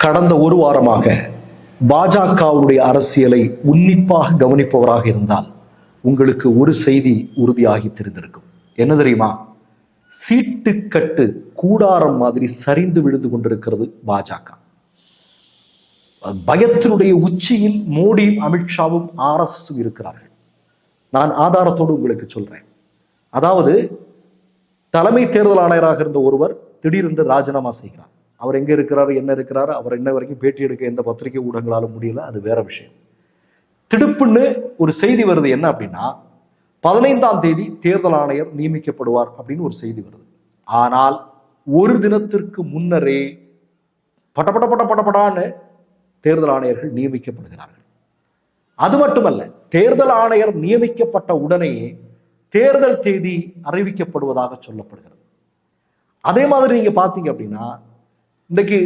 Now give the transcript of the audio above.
கடந்த ஒரு வாரமாக பாஜகவுடைய அரசியலை உன்னிப்பாக கவனிப்பவராக இருந்தால் உங்களுக்கு ஒரு செய்தி உறுதியாகி தெரிந்திருக்கும். என்ன தெரியுமா? சீட்டுக்கட்டு கூடாரம் மாதிரி சரிந்து விழுந்து கொண்டிருக்கிறது பாஜக. பயத்தினுடைய உச்சியில் மோடியும் அமித்ஷாவும் RSS இருக்கிறார்கள். நான் ஆதாரத்தோடு உங்களுக்கு சொல்றேன். அதாவது தலைமை தேர்தல் ஆணையராக இருந்த ஒருவர் திடீரென்று ராஜினாமா செய்கிறார். அவர் எங்க இருக்கிறாரு, என்ன இருக்கிறாரு, அவர் என்ன வரைக்கும் பேட்டி எடுக்க எந்த பத்திரிகை ஊடகங்களாலும் முடியல, அது வேற விஷயம். திடுப்புன்னு ஒரு செய்தி வருது. என்ன அப்படின்னா, 15ஆம் தேதி தேர்தல் ஆணையர் நியமிக்கப்படுவார் அப்படின்னு ஒரு செய்தி வருது. ஆனால் ஒரு தினத்திற்கு முன்னரே படபடான்னு தேர்தல் ஆணையர்கள் நியமிக்கப்படுகிறார்கள். அது மட்டுமல்ல, தேர்தல் ஆணையர் நியமிக்கப்பட்ட உடனேயே தேர்தல் தேதி அறிவிக்கப்படுவதாக சொல்லப்படுகிறது. அதே மாதிரி நீங்க பாத்தீங்க அப்படின்னா, இன்னைக்கு